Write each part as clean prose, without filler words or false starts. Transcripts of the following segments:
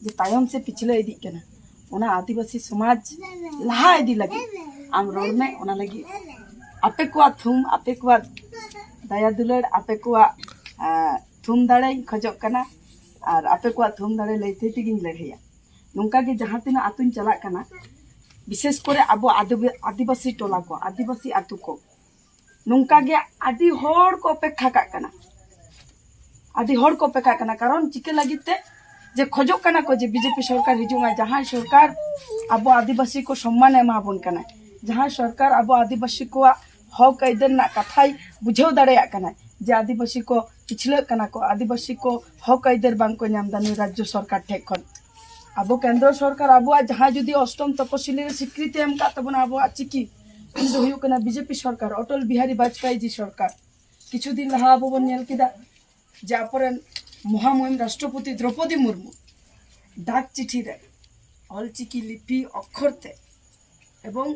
जे तायम से पिछले इदी कना ओना आदिवासी समाज लहा इदी लगे आम रोड में ओना लगी आपे को थुम आपे को दया दुलड़ आपे को थुम दाड़े खजक कना और आपे को थुम दाड़े लैते तिगिन लड़ैया नोंका के जहां तिना आतुन चला कना विशेष करे अब आदिवासी टोला को आदिवासी आतु को नोंका के आदि होड़ को अपेक्षा काना आदि होड़ को अपेक्षा काना कारण चिके लगिते जे खजक कना को जे बीजेपी सरकार हिजुमा जहां सरकार अब आदिवासी को सम्मान एमाबन कना जहां सरकार अब आदिवासी को हक आइदर ना कथाई बुझाव दाड़ेया कना जे आदिवासी को पिछले कना को आदिवासी को हक आइदर बांग को नाम दानी राज्य सरकार ठेक खन अब केंद्र सरकार अब जहां जुदी अष्टम तपशिली स्वीकृति एम का तबना अब चिकी उन दो हुयु कना बीजेपी सरकार अटल बिहारी वाजपेयी जी सरकार किछु दिन लहा अब बन नेल किदा जापरन महामहिम राष्ट्रपति द्रौपदी मुर्मू डाक चिठी रे अलचिकी लिपि अक्षरते एवं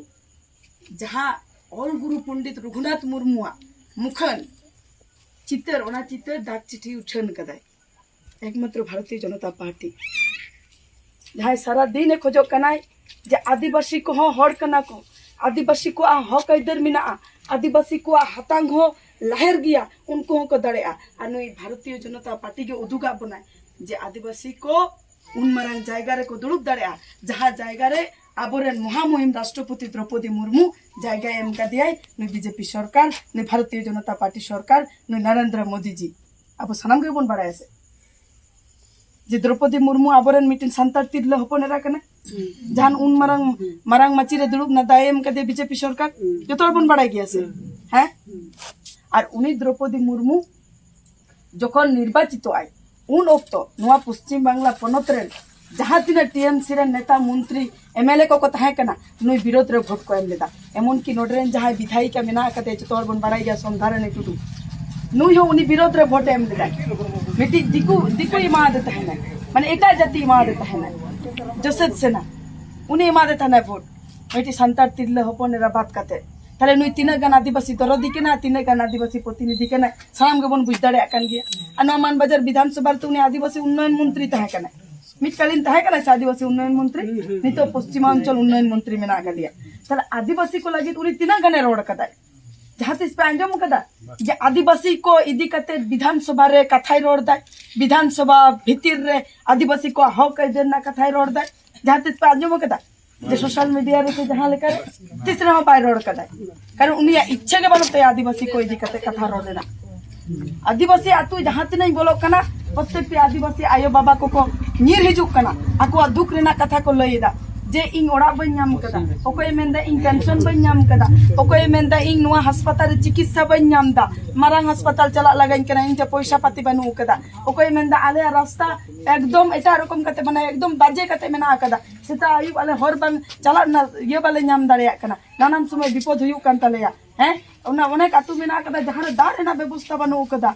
जहां ऑल गुरु पंडित रघुनाथ मुर्मुआ मुखन चितर ओना चितर डाक चिठी उठन कदाय एकमात्र भारतीय जनता पार्टी जहां सारा दिन खोजो कनाय जे आदिवासी को हर कना को आदिवासी को हक आइदर मिना आदिवासी को हातांग हो लहर गया उनको को दड़ेया और नई भारतीय जनता पार्टी के उदुगा बनाए जे आदिवासी को उन मारांग जायगा रे को दुड़ुब दड़ेया जहां जायगा रे आबोरेन महामहिम राष्ट्रपति द्रौपदी मुर्मू जायगा एम का दिया नई बीजेपी सरकार नई भारतीय जनता पार्टी सरकार नई नरेंद्र मोदी जी अब सनाम के बन बड़ाय से जे द्रौपदी मुर्मू आबोरेन मिटिन संतार तिरले हपनेरा कना जहां उन मारांग माची रे दुड़ुब ना दाय एम का दे बीजेपी सरकार जतो बन बड़ाय गया से हैं और उन्हीं द्रौपदी मुर्मू जखन निर्वाचित आय उन ओक्त नवा पश्चिम बांग्ला पनत रे जहां तीन टीएमसी रे नेता मंत्री एमएलए को तहे कना नुई विरोध रे भोट को एम लेदा एमन की नोडरेन जहां विधायिका मेना कते जतो बन बड़ाय गया संधारने टुडू नुई हो उन्हीं विरोध रे भोट एम लेदा बेटी दिकु इमा देता है माने एटा जाति इमा देता है जोसेफ सेना उन्हीं इमा देता है भोट बेटी संतार तिरले हपनेरा बात कते ताले नुई तीन गान आदिवासी दरदी के ना तीन गान आदिवासी प्रतिनिधि के ना साम गबन बुझ दाड़े आकान गया आ मान बाजार विधानसभा तो उन्हें आदिवासी उन्नयन मंत्री तहे कना मितकालीन तहे कना आदिवासी उन्नयन मंत्री नितो पश्चिमांचल उन्नयन मंत्री में ना दिया ताले आदिवासी को लगी उन्हें तीन गाने रोड कदा जहां तिस पे आंजम कदा जे आदिवासी को इदी कते विधानसभा रे कथाई रोड दा विधानसभा भीतर रे आदिवासी को हक देना कथाई रोड दा जहां तिस पे आंजम कदा जे सोशल मीडिया रे जहां लेकर तीसरा हो पाए रोड कदा कारण उनिया इच्छा के बनते आदिवासी को इदी कते कथा रोड देना आदिवासी आतु जहां ती नहीं बोलो कना प्रत्येक आदिवासी आयो बाबा को नीर हिजुक कना आको दुख रेना कथा को लईदा जे इन ओड़ा बन नाम कदा ओकोय मेंदा इन पेंशन बन नाम कदा ओकोय मेंदा इन नुआ अस्पताल चिकित्सा बन नाम दा मारांग अस्पताल चला लगाइन कना इन पैसा पाती बनू कदा ओकोय मेंदा आले रास्ता एकदम एटा रकम कते माने एकदम बाजे कते मेना कदा सेता आयु वाले हर बन चला ना ये वाले नाम दाड़िया कना नानान समय विपद हुयु कान तलेया हैं ओना अनेक आतु मेना कदा जहां दाड़ ना व्यवस्था बनू कदा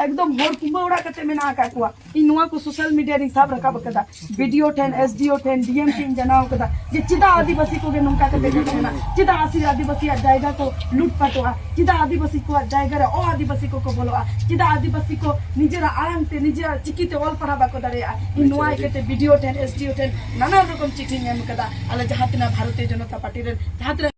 एकदम हर कुंबा उड़ा कते मेना का कुआ इन नुआ को सोशल मीडिया रे सब रखा कदा वीडियो ठेन एसडीओ ठेन डीएम टीम जनाओ कदा जे चिदा आदिवासी को के नंका कते देना चिदा आसी आदिवासी जायगा को लूटपाटवा चिदा आदिवासी को जायगा रे ओ आदिवासी को बोलवा चिदा आदिवासी को निजेरा आराम ते निजेरा चिकिते ऑल पढ़ाबा को दारे इन नुआ कते वीडियो ठेन एसडीओ ठेन नाना रकम चिठी नेम कदा आले जहातना भारतीय जनता पार्टी रे जहात